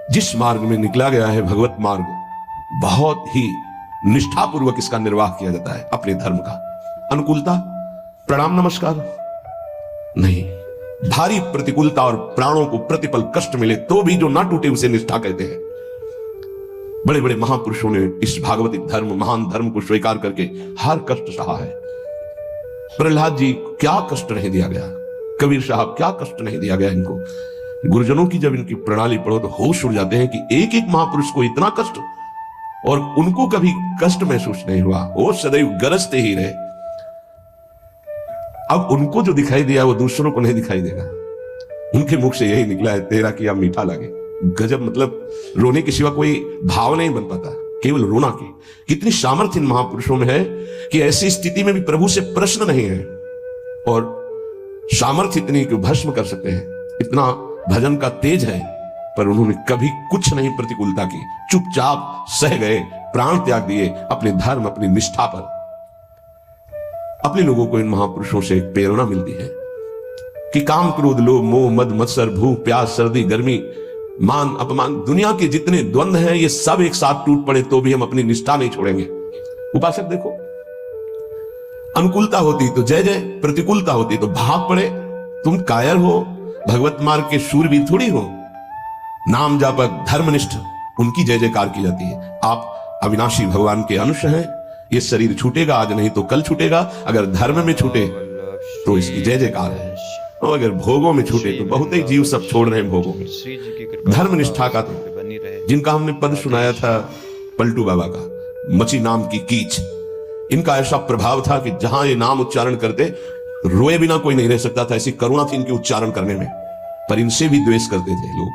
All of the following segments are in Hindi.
जिस मार्ग में निकला गया है भगवत मार्ग, बहुत ही निष्ठापूर्वक इसका निर्वाह किया जाता है अपने धर्म का। अनुकूलता, प्रणाम नमस्कार नहीं, भारी प्रतिकूलता और प्राणों को प्रतिपल कष्ट मिले तो भी जो ना टूटे उसे निष्ठा कहते हैं। बड़े बड़े महापुरुषों ने इस भागवतिक धर्म, महान धर्म को स्वीकार करके हर कष्ट सहा है। प्रहलाद जी को क्या कष्ट नहीं दिया गया, कबीर साहब क्या कष्ट नहीं दिया गया इनको। गुरुजनों की जब इनकी प्रणाली पढ़ो तो होश उड़ जाते हैं कि एक एक महापुरुष को इतना कष्ट, और उनको कभी कष्ट महसूस नहीं हुआ, वो सदैव गरजते ही रहे। अब उनको जो दिखाई दिया वो दूसरों को नहीं दिखाई देगा। उनके मुख से यही निकला है, तेरा किया मीठा लगे। गजब, मतलब रोने के सिवा कोई भाव नहीं बन पाता, केवल रोना की। कितनी सामर्थ्य इन महापुरुषों में है कि ऐसी स्थिति में भी प्रभु से प्रश्न नहीं है, और सामर्थ्य इतनी कि भस्म कर सकते हैं। इतना भजन का तेज है, पर उन्होंने कभी कुछ नहीं प्रतिकूलता की, चुपचाप सह गए, प्राण त्याग दिए अपने धर्म, अपनी निष्ठा पर। अपने लोगों को इन महापुरुषों से एक प्रेरणा मिलती है कि काम, क्रोध, लोभ, मोह, मद, मत्सर, भूख, प्यास, सर्दी, गर्मी, मान, अपमान, दुनिया के जितने द्वंद्व हैं ये सब एक साथ टूट पड़े तो भी हम अपनी निष्ठा नहीं छोड़ेंगे। उपासक देखो, अनुकूलता होती तो जय जय, प्रतिकूलता होती तो भाग पड़े। तुम कायर हो, भगवत मार्ग के शूरवीर थोड़ी हो। नाम जापक, धर्मनिष्ठ, उनकी जय जयकार की जाती है। आप अविनाशी भगवान के अंश हैं। ये शरीर छूटेगा, आज नहीं तो कल छूटेगा। अगर धर्म में छूटे तो इसकी जय जयकार है, और अगर भोगों में छूटे तो बहुत ही जीव सब छोड़ रहे हैं भोगों में। धर्म निष्ठा का तो जिनका हमने पद सुनाया था पलटू बाबा का, मची नाम की कीच, इनका ऐसा प्रभाव था कि जहां ये नाम उच्चारण करते रोए बिना कोई नहीं रह सकता था। ऐसी करुणा थी इनके उच्चारण करने में, पर इनसे भी द्वेष करते थे लोग।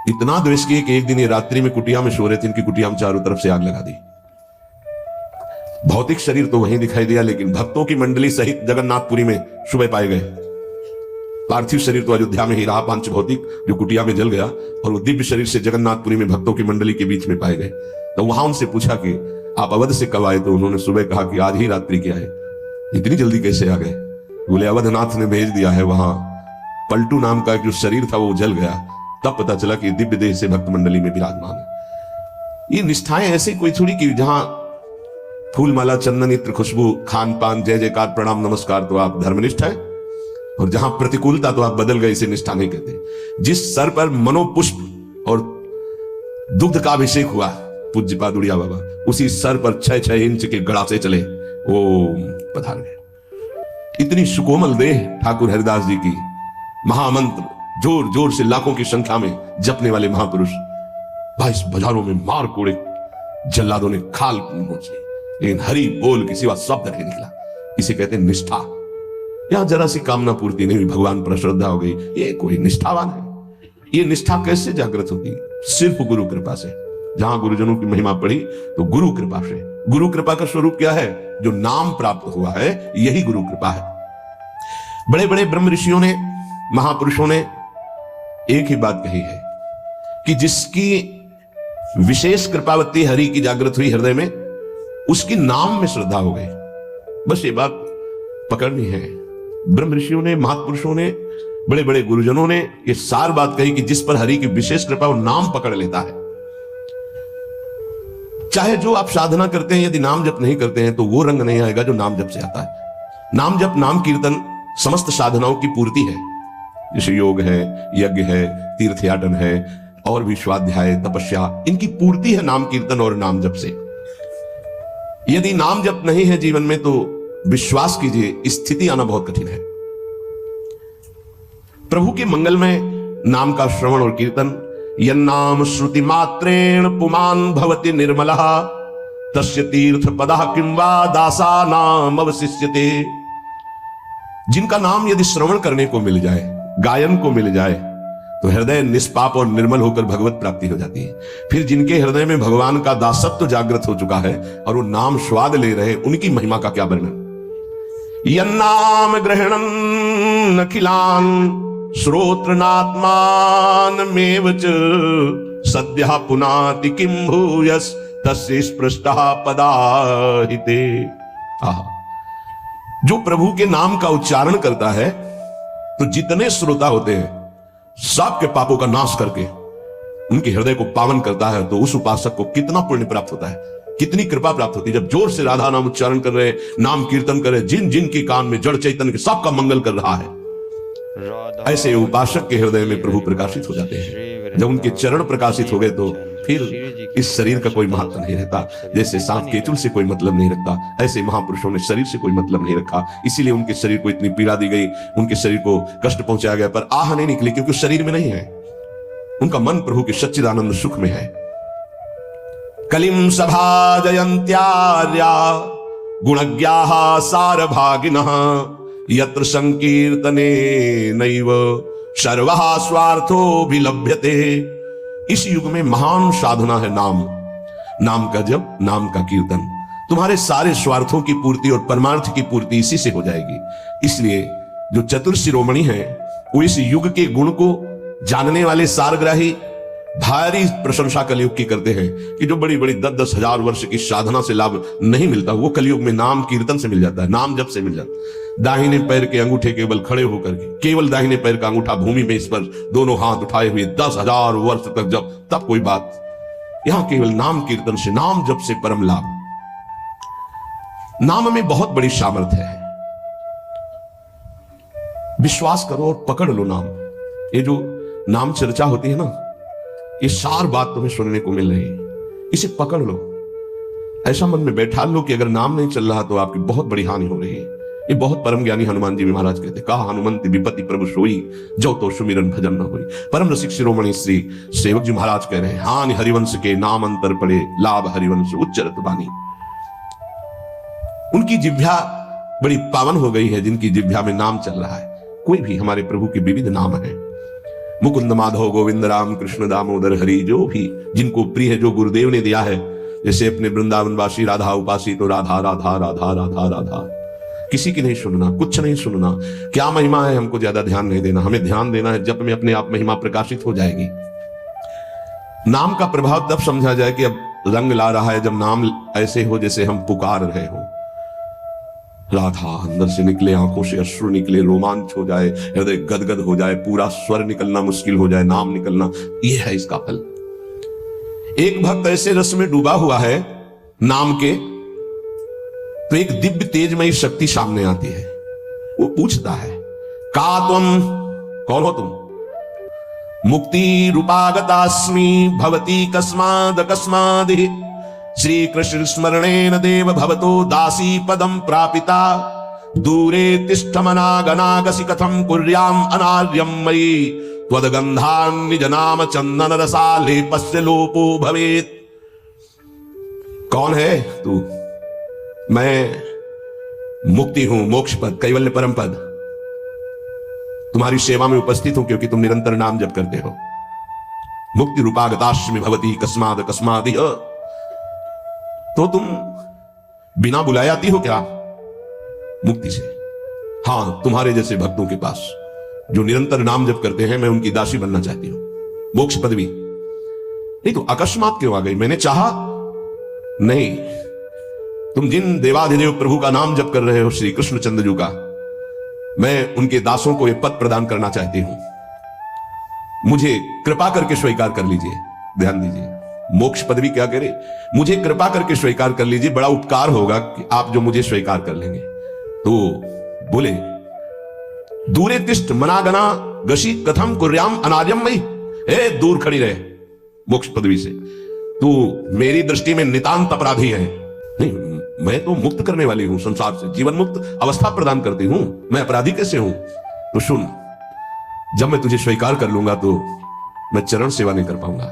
इतना द्वेष किए कि एक दिन ये रात्रि में कुटिया में सो रहे थे, इनकी कुटिया में चारों तरफ से आग लगा दी। भौतिक शरीर तो वहीं दिखाई दिया, लेकिन भक्तों की मंडली सहित जगन्नाथपुरी में सुबह पाए गए। पार्थिव शरीर तो अयोध्या में ही रहा, पांच भौतिक, जो कुटिया में जल गया, और वो दिव्य शरीर से जगन्नाथपुरी में भक्तों की मंडली के बीच में पाए गए। तो वहां उनसे पूछा कि आप अवध से कब आए, तो उन्होंने सुबह कहा कि आज ही रात्रि के आए। इतनी जल्दी कैसे आ गए? बोले अवधनाथ ने भेज दिया है। वहां पलटू नाम का जो शरीर था वो जल गया, तब पता चला कि दिव्य देह से भक्त मंडली में विराजमान है। ये निष्ठाएं ऐसे कोई थोड़ी कि जहां फूल माला, चंदन, इत्र, खुशबू, खान पान, जय जयकार, प्रणाम नमस्कार तो आप धर्मनिष्ठ है, और जहां प्रतिकूलता तो आप बदल गए, इसे निष्ठा नहीं कहते। जिस सर पर मनोपुष्प और दुग्ध का अभिषेक हुआ पूज्य पादुड़िया बाबा, उसी सर पर 6-6 इंच के गड़ासे चले, ओम पधार गए। इतनी सुकोमल देह ठाकुर हरिदास जी की, महामंत्र जोर जोर से लाखों की संख्या में जपने वाले महापुरुष, 22 बाजारों में मार कोड़े जल्लादों ने खाल नोची, लेकिन हरि बोल के सिवा शब्द नहीं निकला। इसे कहते हैं निष्ठा। यहां जरा सी कामना पूर्ति नहीं हुई, भगवान पर श्रद्धा हो गई, ये कोई निष्ठावान है? ये निष्ठा कैसे जागृत होती? सिर्फ गुरु कृपा से। जहां गुरुजनों की महिमा पड़ी तो गुरु कृपा से। गुरु कृपा का स्वरूप क्या है? जो नाम प्राप्त हुआ है, यही गुरु कृपा है। बड़े बड़े ब्रह्म ऋषियों ने, महापुरुषों ने एक ही बात कही है कि जिसकी विशेष कृपावती हरि की जागृत हुई हृदय में, उसकी नाम में श्रद्धा हो गई। बस ये बात पकड़नी है। ब्रह्म ऋषियों ने, महापुरुषों ने, बड़े बड़े गुरुजनों ने ये सार बात कही कि जिस पर हरि की विशेष कृपा, वो नाम पकड़ लेता है। चाहे जो आप साधना करते हैं, यदि नाम जप नहीं करते हैं तो वो रंग नहीं आएगा जो नाम जप से आता है। नाम जप, नाम कीर्तन समस्त साधनाओं की पूर्ति है। जैसे योग है, यज्ञ है, तीर्थयाटन है, और भी स्वाध्याय, तपस्या, इनकी पूर्ति है नाम कीर्तन और नाम जप से। यदि नाम जप नहीं है जीवन में तो विश्वास कीजिए स्थिति आना बहुत कठिन है। प्रभु के मंगल में नाम का श्रवण और कीर्तन, यन्नाम श्रुति मात्रेण पुमान भवति निर्मलः तस्य तीर्थ पदः किं वा दासानाम अवशिष्यते। जिनका नाम यदि श्रवण करने को मिल जाए, गायन को मिल जाए, तो हृदय निष्पाप और निर्मल होकर भगवत प्राप्ति हो जाती है। फिर जिनके हृदय में भगवान का दासत्व जागृत हो चुका है और वो नाम स्वाद ले रहे, उनकी महिमा का क्या वर्णन। यन्नाम ग्रहणं अखिलान् श्रोत्रनात्मानमेव च सद्यः पुनाति किं भूयस् तस्य स्पृष्टः पदाहिते। जो प्रभु के नाम का उच्चारण करता है तो जितने श्रोता होते हैं सबके पापों का नाश करके उनके हृदय को पावन करता है, तो उस उपासक को कितना पुण्य प्राप्त होता है, कितनी कृपा प्राप्त होती है। जब जोर से राधा नाम उच्चारण कर रहे, नाम कीर्तन कर रहे, जिन जिन के कान में जड़ चैतन्य के सबका मंगल कर रहा है, ऐसे उपासक के हृदय में प्रभु प्रकाशित हो जाते हैं। जब उनके चरण प्रकाशित हो गए तो फिर इस शरीर का कोई महत्व नहीं रहता। जैसे सांप केतुल से कोई मतलब नहीं रखता, ऐसे महापुरुषों ने शरीर से कोई मतलब नहीं रखा। इसीलिए उनके शरीर को इतनी पीड़ा दी गई, उनके शरीर को कष्ट पहुंचाया गया, पर आह नहीं निकली, क्योंकि शरीर में नहीं है। उनका मन प्रभु के सच्चिदानंद सुख में है। कलिम सभा जयंत्यार्या गुणज्ञाः सारभागिनः यत्र संकीर्तने नैव सर्वः स्वार्थोऽभिलभ्यते। इस युग में महान साधना है नाम, नाम का जप, नाम का कीर्तन। तुम्हारे सारे स्वार्थों की पूर्ति और परमार्थ की पूर्ति इसी से हो जाएगी। इसलिए जो चतुर शिरोमणि है, वो इस युग के गुण को जानने वाले सारग्राही भारी प्रशंसा कलयुग की करते हैं कि जो बड़ी बड़ी 10-10 हजार वर्ष की साधना से लाभ नहीं मिलता, वो कलयुग में नाम कीर्तन से मिल जाता है, नाम जप से मिल जाता है। दाहिने पैर के अंगूठे केवल खड़े होकर के, केवल दाहिने पैर का अंगूठा भूमि में स्पर्श, दोनों हाथ उठाए हुए 10,000 वर्ष तक जब, तब कोई बात। यहां केवल नाम कीर्तन से, नाम जप से परम लाभ। नाम में बहुत बड़ी सामर्थ्य है। विश्वास करो और पकड़ लो नाम। ये जो नाम चर्चा होती है ना, ये सार बात तुम्हें सुनने को मिल रही है, इसे पकड़ लो। ऐसा मन में बैठा लो कि अगर नाम नहीं चल रहा तो आपकी बहुत बड़ी हानि हो रही है। ये बहुत परम ज्ञानी हनुमान जी महाराज कहते, कहा हनुमंत विपत्ति प्रभु सोई, जो तो सुमिरन भजन न होई। परम रसिक शिरोमणि श्री सेवक जी महाराज कह रहे हैं, हानि हरिवंश के नाम अंतर पड़े, लाभ हरिवंश उच्चरत बानी। उनकी जिह्वा बड़ी पावन हो गई है, जिनकी जिह्वा में नाम चल रहा है। कोई भी, हमारे प्रभु के विविध नाम है, मुकुंद माधव गोविंद राम कृष्ण दामोदर हरि, जो भी जिनको प्रिय है, जो गुरुदेव ने दिया है। जैसे अपने वृंदावनवासी राधा उपासी, तो राधा राधा राधा राधा राधा, किसी की नहीं सुनना, कुछ नहीं सुनना। क्या महिमा है हमको ज्यादा ध्यान नहीं देना, हमें ध्यान देना है जब में अपने आप महिमा प्रकाशित हो जाएगी। नाम का प्रभाव तब समझा जाए कि अब रंग ला रहा है, जब नाम ऐसे हो जैसे हम पुकार रहे हो। राधा अंदर से निकले, आंखों से अश्रु निकले, रोमांच हो जाए, हृदय गदगद हो जाए, पूरा स्वर निकलना मुश्किल हो जाए, नाम निकलना, यह है इसका फल। एक भक्त ऐसे रस में डूबा हुआ है नाम के, तो एक दिव्य तेजमयी शक्ति सामने आती है। वो पूछता है, का तुम, कौन हो तुम? मुक्ति रूपागतास्मि भवती कस्माद अकस्मादि, श्री कृष्ण स्मरणेन देव भवतो दासी पदम प्रापिता, दूरे तिष्ठमनागनागसि कथम कुर्याम अनार्यम मयि, त्वदगंधान् निज नाम चंदन रसालेपस्य लोपो भवेत्। कौन है तू? मैं मुक्ति हूं, मोक्ष पद, कैवल्य परम पद। तुम्हारी सेवा में उपस्थित हूं क्योंकि तुम निरंतर नाम जप करते हो। मुक्ति रूपागतास्मि भवती कस्माद कस्मादि, तो तुम बिना बुलाए आती हो क्या मुक्ति से? हां, तुम्हारे जैसे भक्तों के पास जो निरंतर नाम जप करते हैं, मैं उनकी दासी बनना चाहती हूं, मोक्ष पदवी। नहीं तो अकस्मात क्यों आ गई? मैंने चाहा नहीं। तुम जिन देवाधिदेव प्रभु का नाम जप कर रहे हो, श्री कृष्ण चंद्र जी का, मैं उनके दासों को यह पद प्रदान करना चाहती हूं। मुझे कृपा करके स्वीकार कर लीजिए। ध्यान दीजिए, मोक्ष पदवी क्या करे? मुझे कृपा करके स्वीकार कर लीजिए, बड़ा उपकार होगा कि आप जो मुझे स्वीकार कर लेंगे। तो बोले, दूरे तिष्ठ मनागना गशी कथम कुर्याम अनार्यम मई, ए दूर खड़ी रहे मोक्ष पदवी से, तू मेरी दृष्टि में नितांत अपराधी है। नहीं, मैं तो मुक्त करने वाली हूं, संसार से जीवन मुक्त अवस्था प्रदान करती हूं, मैं अपराधी कैसे हूं? तो सुन, जब मैं तुझे स्वीकार कर लूंगा तो मैं चरण सेवा नहीं कर पाऊंगा,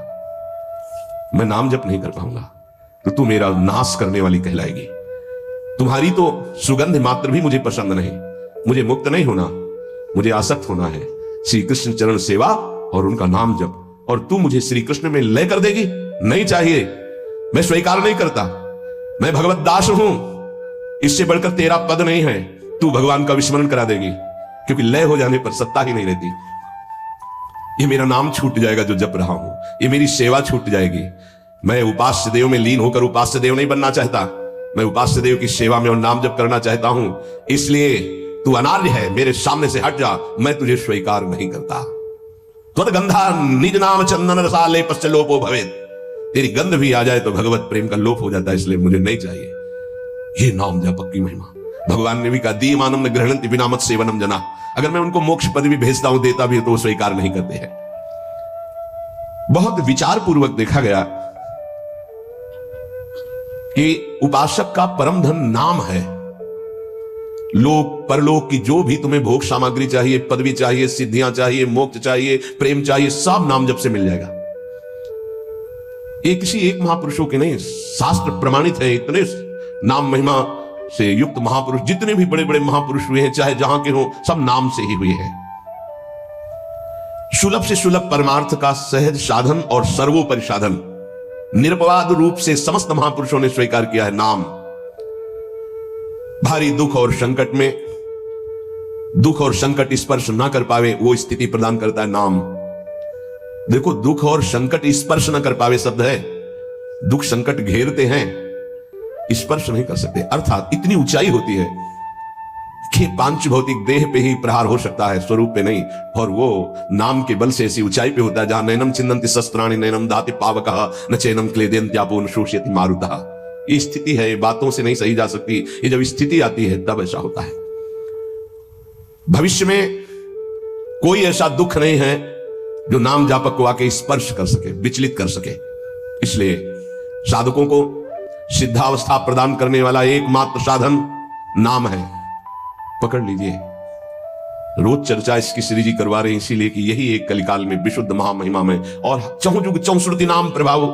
मैं नाम जप नहीं कर पाऊंगा, तो तू मेरा नाश करने वाली कहलाएगी। तुम्हारी तो सुगंध मात्र भी मुझे पसंद नहीं। मुझे मुक्त नहीं होना, मुझे आसक्त होना है श्री कृष्ण चरण सेवा और उनका नाम जप। और तू मुझे श्री कृष्ण में लय कर देगी? नहीं चाहिए, मैं स्वीकार नहीं करता। मैं भगवत दास हूं, इससे बढ़कर तेरा पद नहीं है। तू भगवान का विस्मरण करा देगी, क्योंकि लय हो जाने पर सत्ता ही नहीं रहती। ये मेरा नाम छूट जाएगा जो जप रहा हूं, ये मेरी सेवा छूट जाएगी। मैं उपास्य देव में लीन होकर उपास्य देव नहीं बनना चाहता, मैं उपास्य देव की सेवा में और नाम जप करना चाहता हूं। इसलिए तू अनार्य है, मेरे सामने से हट जा, मैं तुझे स्वीकार नहीं करता। त्वद्गंधा निज नाम चंदन रसाले पश्चलोपो भवेत। तेरी गंध भी आ जाए तो भगवत प्रेम का लोप हो जाता है, इसलिए मुझे नहीं चाहिए। ये नाम जापक की महिमा। भगवान ने भी कहा दीयमानम न गृह्णन्ति बिना मत सेवनम जना। अगर मैं उनको मोक्ष पद भी भेजता हूं, देता भी तो वो स्वीकार नहीं करते हैं। बहुत विचार पूर्वक देखा गया कि उपासक का परम धन नाम है। लोक परलोक की जो भी तुम्हें भोग सामग्री चाहिए, पदवी चाहिए, सिद्धियां चाहिए, मोक्ष चाहिए, प्रेम चाहिए, सब नाम जप से मिल जाएगा। ये किसी एक महापुरुषों के नहीं, शास्त्र प्रमाणित है। इतने नाम महिमा से युक्त महापुरुष, जितने भी बड़े बड़े महापुरुष हुए हैं, चाहे जहां के हो, सब नाम से ही हुए हैं। सुलभ से सुलभ परमार्थ का सहज साधन और सर्वोपरि साधन निरपवाद रूप से समस्त महापुरुषों ने स्वीकार किया है नाम। भारी दुख और संकट में, दुख और संकट स्पर्श ना कर पावे वो स्थिति प्रदान करता है नाम। देखो, दुख और संकट स्पर्श ना कर पावे शब्द है। दुख संकट घेरते हैं, स्पर्श नहीं कर सकते। अर्थात इतनी ऊंचाई होती है कि पांच भौतिक देह पे ही प्रहार हो सकता है, स्वरूप पे नहीं। और वो नाम के बल से ऐसी ऊंचाई पे होता है जहां नैनम चिन्नन्ति शस्त्राणि नैनम दाति पावकः न चैनम क्लेदेन्त्यापो न शोष्यति मारुतः। ये स्थिति है, बातों से नहीं सही जा सकती। ये जब स्थिति आती है तब ऐसा होता है। भविष्य में कोई ऐसा दुख नहीं है जो नाम जापक को आके स्पर्श कर सके, विचलित कर सके। इसलिए साधकों को सिद्धावस्था प्रदान करने वाला एकमात्र साधन नाम है। पकड़ लीजिए। रोज चर्चा इसकी श्री जी करवा रहे हैं, इसीलिए कि यही एक कलिकाल में विशुद्ध महामहिमा में और चहुं युग चहुं श्रुति नाम प्रभाव।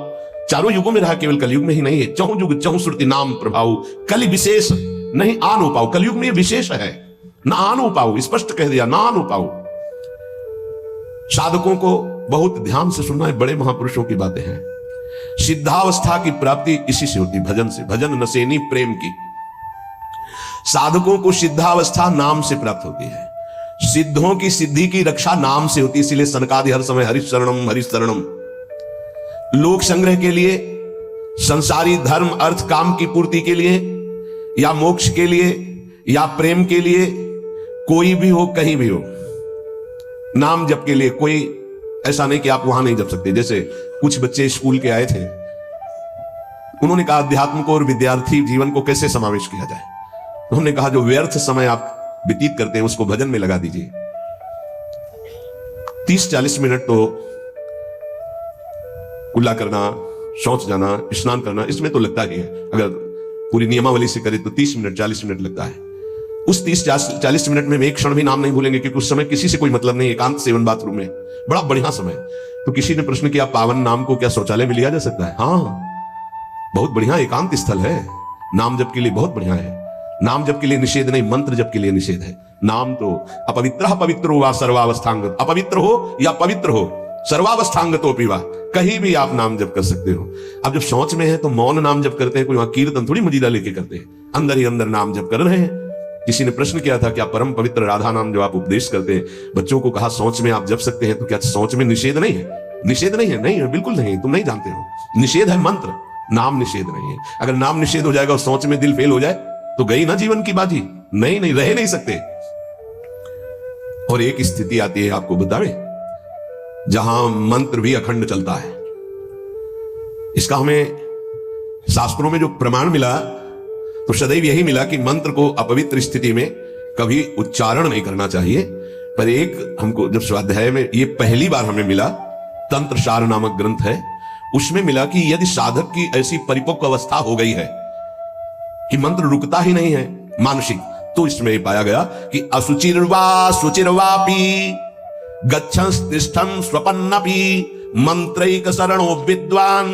चारों युगों में रहा, केवल कलयुग में ही नहीं है। चहुं युग चहुं श्रुति नाम प्रभाव। कलि विशेष नहीं आनो पाओ। कलयुग में विशेष है, ना आनो पाओ, स्पष्ट कह दिया, ना आनो पाओ। साधकों को बहुत ध्यान से सुनना है, बड़े महापुरुषों की बातें हैं। सिद्धावस्था की प्राप्ति इसी से होती, भजन से। भजन नसेनी प्रेम की। साधकों को सिद्धावस्था नाम से प्राप्त होती है। सिद्धों की सिद्धि की रक्षा नाम से होती है। इसीलिए सनकादि हर समय हरिशरणम हरिशरणम। लोक संग्रह के लिए, संसारी धर्म अर्थ काम की पूर्ति के लिए, या मोक्ष के लिए, या प्रेम के लिए, कोई भी हो, कहीं भी हो, नाम जप के लिए कोई ऐसा नहीं कि आप वहां नहीं जप सकते। जैसे कुछ बच्चे स्कूल के आए थे, उन्होंने कहा अध्यात्म को और विद्यार्थी जीवन को कैसे समावेश किया जाए। उन्होंने कहा जो व्यर्थ समय आप व्यतीत करते हैं उसको भजन में लगा दीजिए। 30-40 मिनट तो कुल्ला करना, शौच जाना, स्नान करना, इसमें तो लगता ही है। अगर पूरी नियमावली से करें तो 30 मिनट 40 मिनट लगता है। उस 30-40 मिनट में एक क्षण भी नाम नहीं भूलेंगे, क्योंकि उस समय किसी से कोई मतलब नहीं। एकांत सेवन बाथरूम में, बड़ा बढ़िया समय। तो किसी ने प्रश्न किया पावन नाम को क्या शौचालय में लिया जा सकता है? हाँ, बहुत बढ़िया एकांत स्थल है। नाम जप के लिए बहुत बढ़िया है। नाम जप के लिए निषेध नहीं, मंत्र जप के लिए निषेध है। नाम तो अपवित्र पवित्रो वा सर्वावस्थांगत। अपवित्र हो या पवित्र हो, सर्वावस्थांगतो पीवा, कहीं भी आप नाम जप कर सकते हो। अब जब शौच में है तो मौन नाम जप करते हैं, कोई वहां कीर्तन थोड़ी मजीदा लेके करते हैं, अंदर ही अंदर नाम जप कर रहे हैं। किसी ने प्रश्न किया था क्या परम पवित्र राधा नाम जो आप उपदेश करते हैं, बच्चों को कहा शौच में आप जप सकते हैं, तो क्या शौच में निषेध नहीं है? निषेध नहीं है, नहीं है, बिल्कुल नहीं, तुम नहीं जानते हो। निषेध है मंत्र, नाम निषेध नहीं है। अगर नाम निषेध हो जाएगा और शौच में दिल फेल हो जाए तो गई ना जीवन की बाजी। नहीं नहीं, रह नहीं सकते। और एक स्थिति आती है, आपको बतावे, जहां मंत्र भी अखंड चलता है। इसका हमें शास्त्रों में जो प्रमाण मिला तो सदैव यही मिला कि मंत्र को अपवित्र स्थिति में कभी उच्चारण नहीं करना चाहिए। पर एक हमको जब स्वाध्याय में ये पहली बार हमें मिला, तंत्र सार नामक ग्रंथ है, उसमें मिला कि यदि साधक की ऐसी परिपक्व अवस्था हो गई है कि मंत्र रुकता ही नहीं है मानसिक, तो इसमें पाया गया कि असुचिर्वा सुचिर्वापि गच्छंस्तिष्ठं स्वपन्नपि मंत्रैक शरणो विद्वान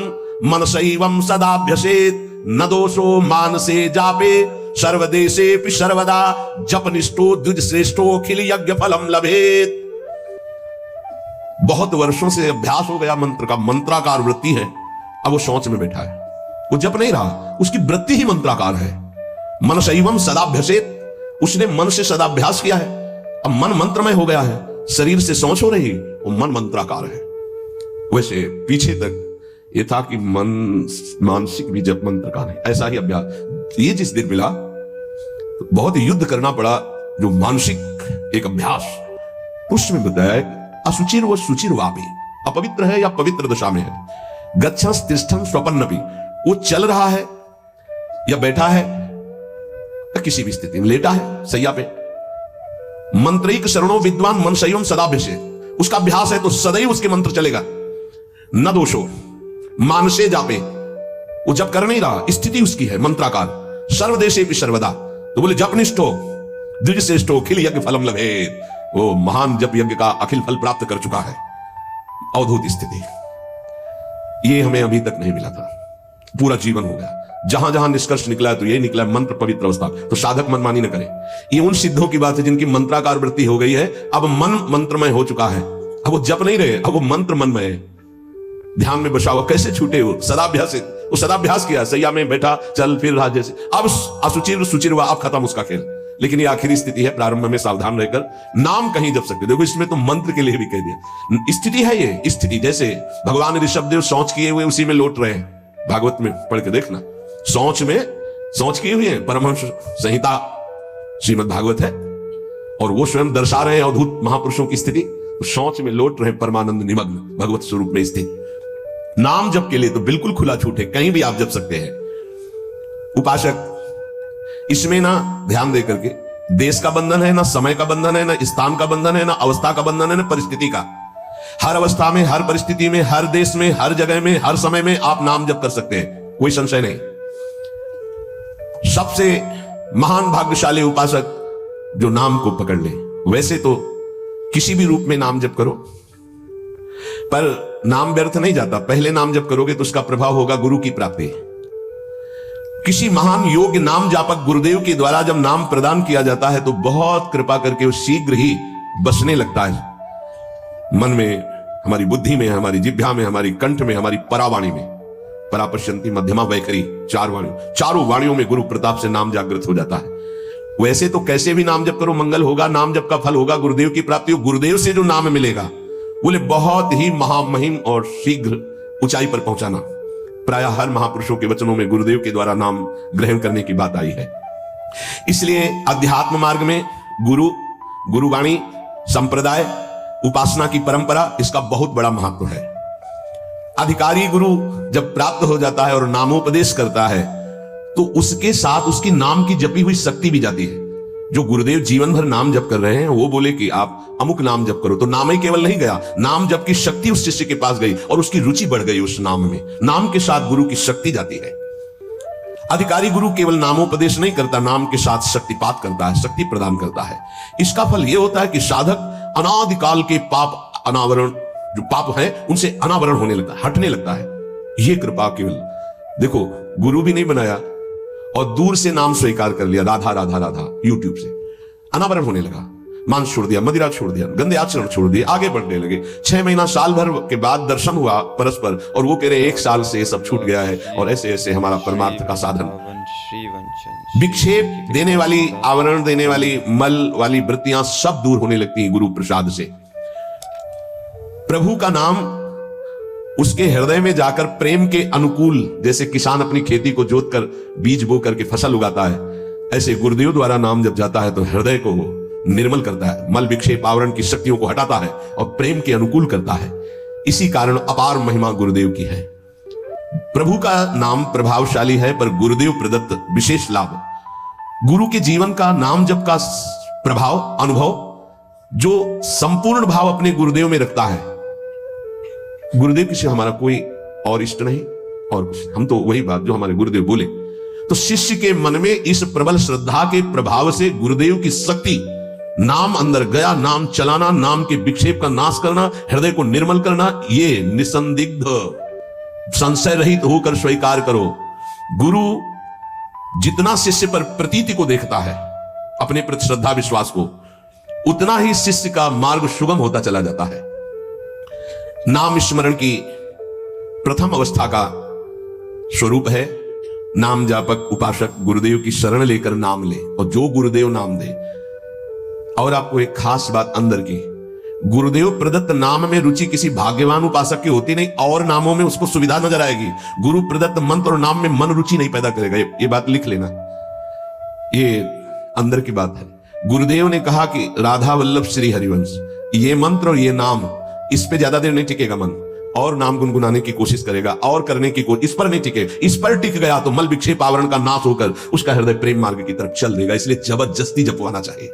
मनसैवं सदाभ्यसेत न दोषो मानसे जापे सर्वदेशेपि सर्वदा जपनिष्ठो द्विज श्रेष्ठो अखिल यज्ञ फलम लभेत। बहुत वर्षों से अभ्यास हो गया मंत्र का, मंत्राकार वृत्ति है। अब वो शौच में बैठा है, वो जप नहीं रहा, उसकी वृत्ति ही मंत्राकार है। मनसैवं सदाभ्यसेत, उसने मन से सदाभ्यास किया है। अब मन मंत्रमय हो गया है, शरीर से शौच हो रही, वो मन मंत्राकार है। वैसे पीछे तक ये था कि मन मानसिक भी जप मंत्र का नहीं, ऐसा ही अभ्यास। ये जिस दिन मिला तो बहुत युद्ध करना पड़ा, जो मानसिक एक अभ्यास। उसमें बताया असुचिर व सुचिर वापी, अपवित्र है या पवित्र दशा में है, गच्छं तिष्ठं स्वपन्नपि, वो चल रहा है या बैठा है या किसी भी स्थिति में लेटा है सैया पे, मंत्रिक शरणों विद्वान मनसयम सदाभ्यसे, उसका अभ्यास है तो सदैव उसके मंत्र चलेगा, न दोषो मानसे जापे, वो जप कर नहीं रहा, स्थिति उसकी है मंत्राकार, सर्वदेशे भी सर्वदा, तो बोले जपनिष्ठ हो, द्विज श्रेष्ठ हो, अखिल यज्ञ फलम लभे, वो महान जप यज्ञ का अखिल फल प्राप्त कर चुका है। अवधूत स्थिति ये हमें अभी तक नहीं मिला था, पूरा जीवन हो गया, जहां जहां निष्कर्ष निकला है तो यही निकला मंत्र पवित्र अवस्था। तो साधक मनमानी न करे, ये उन सिद्धों की बात है जिनकी मंत्राकार वृत्ति हो गई है, अब मन मंत्रमय हो चुका है, अब वो जप नहीं रहे, अब वो मंत्र मनमय है, ध्यान में बसा हुआ, कैसे छूटे वो सदाभ्यास, वो सदाभ्यास किया, सैया में बैठा चल फिर रहा जैसे, अब असुचिर सुचिर हुआ, अब खत्म उसका खेल। लेकिन ये आखिरी स्थिति है, प्रारंभ में सावधान रहकर नाम कहीं जप सकते। देखो इसमें तो मंत्र के लिए भी कह दिया, स्थिति है ये स्थिति, जैसे भगवान ऋषभदेव शौच किए हुए उसी में लौट रहे हैं, भागवत में पढ़ के देखना, शौच किए हुए हैं, परमहंस संहिता श्रीमद् भागवत है, और वो स्वयं दर्शा रहे हैं अवधूत महापुरुषों की स्थिति, शौच में लौट रहे परमानंद निमग्न भगवत स्वरूप में स्थित। नाम जप के लिए तो बिल्कुल खुला छूट है, कहीं भी आप जप सकते हैं। उपासक इसमें ना ध्यान दे करके, देश का बंधन है, ना समय का बंधन है, ना स्थान का बंधन है, ना अवस्था का बंधन है, ना परिस्थिति का। हर अवस्था में, हर परिस्थिति में, हर देश में, हर जगह में, हर समय में आप नाम जप कर सकते हैं, कोई संशय नहीं। सबसे महान भाग्यशाली उपासक जो नाम को पकड़ ले। वैसे तो किसी भी रूप में नाम जप करो, पर नाम व्यर्थ नहीं जाता, पहले नाम जप करोगे तो उसका प्रभाव होगा गुरु की प्राप्ति। किसी महान योग्य नाम जापक गुरुदेव के द्वारा जब नाम प्रदान किया जाता है तो बहुत कृपा करके वो शीघ्र ही बसने लगता है मन में, हमारी बुद्धि में, हमारी जिह्वा में, हमारी कंठ में, हमारी परावाणी में। परापश्यंती मध्यमा वैखरी, चारों वाणियों में गुरु प्रताप से नाम जागृत हो जाता है। वैसे तो कैसे भी नाम जप करो मंगल होगा, नाम जप का फल होगा, गुरुदेव की प्राप्ति हो, गुरुदेव से जो नाम मिलेगा बोले बहुत ही महामहिम और शीघ्र ऊंचाई पर पहुंचाना। प्राय हर महापुरुषों के वचनों में गुरुदेव के द्वारा नाम ग्रहण करने की बात आई है। इसलिए अध्यात्म मार्ग में गुरुवाणी, संप्रदाय, उपासना की परंपरा, इसका बहुत बड़ा महत्व है। अधिकारी गुरु जब प्राप्त हो जाता है और नामोपदेश करता है तो उसके साथ उसकी नाम की जपी हुई शक्ति भी जाती है। जो गुरुदेव जीवन भर नाम जप कर रहे हैं वो बोले कि आप अमुक नाम जप करो, तो नाम ही केवल नहीं गया, नाम जप की शक्ति उस शिष्य के पास गई और उसकी रुचि बढ़ गई उस नाम में। नाम के साथ गुरु की शक्ति जाती है। अधिकारी गुरु केवल नामोपदेश नहीं करता, नाम के साथ शक्तिपात करता है, शक्ति प्रदान करता है। इसका फल यह होता है कि साधक अनादिकाल के पाप अनावरण, जो पाप है उनसे अनावरण होने लगता है, हटने लगता है। यह कृपा केवल, देखो गुरु भी नहीं बनाया और दूर से नाम स्वीकार कर लिया, राधा राधा राधा, यूट्यूब से अनावरण होने लगा, मांस छोड़ दिया, मदिरा छोड़ दिया, गंदे आचरण छोड़ दिए, आगे बढ़ने लगे। 6 महीना साल भर के बाद दर्शन हुआ परस्पर और वो कह रहे 1 साल से सब छूट गया है और ऐसे ऐसे हमारा परमार्थ का साधन। विक्षेप देने वाली, आवरण देने वाली, मल वाली वृत्तियां सब दूर होने लगती हैं गुरु प्रसाद से। प्रभु का नाम उसके हृदय में जाकर प्रेम के अनुकूल, जैसे किसान अपनी खेती को जोतकर बीज बो करके फसल उगाता है, ऐसे गुरुदेव द्वारा नाम जब जाता है तो हृदय को निर्मल करता है, मल विक्षेप आवरण की शक्तियों को हटाता है और प्रेम के अनुकूल करता है। इसी कारण अपार महिमा गुरुदेव की है। प्रभु का नाम प्रभावशाली है पर गुरुदेव प्रदत्त विशेष लाभ। गुरु के जीवन का नाम जप का प्रभाव, अनुभव जो संपूर्ण भाव अपने गुरुदेव में रखता है। गुरुदेव की से हमारा कोई और इष्ट नहीं और कुछ, हम तो वही बात जो हमारे गुरुदेव बोले। तो शिष्य के मन में इस प्रबल श्रद्धा के प्रभाव से गुरुदेव की शक्ति, नाम अंदर गया, नाम चलाना, नाम के विक्षेप का नाश करना, हृदय को निर्मल करना, ये निसंदिग्ध संशय रहित होकर स्वीकार करो। गुरु जितना शिष्य पर प्रतीति को देखता है, अपने प्रति श्रद्धा विश्वास को, उतना ही शिष्य का मार्ग सुगम होता चला जाता है। नाम स्मरण की प्रथम अवस्था का स्वरूप है नाम जापक उपासक गुरुदेव की शरण लेकर नाम ले, और जो गुरुदेव नाम दे। और आपको एक खास बात अंदर की, गुरुदेव प्रदत्त नाम में रुचि किसी भाग्यवान उपासक की होती नहीं, और नामों में उसको सुविधा नजर आएगी। गुरु प्रदत्त मंत्र और नाम में मन रुचि नहीं पैदा करेगा। ये बात लिख लेना, ये अंदर की बात है। गुरुदेव ने कहा कि राधा वल्लभ श्री हरिवंश, ये मंत्र और ये नाम, इस पे ज्यादा देर नहीं टिकेगा मन, और नाम गुनगुनाने की कोशिश करेगा और करने की कोशिश, इस पर नहीं टिके। इस पर टिक गया तो मल विक्षेप आवरण का नाश होकर उसका हृदय प्रेम मार्ग की तरफ चल देगा। इसलिए जबरदस्ती जपवाना चाहिए।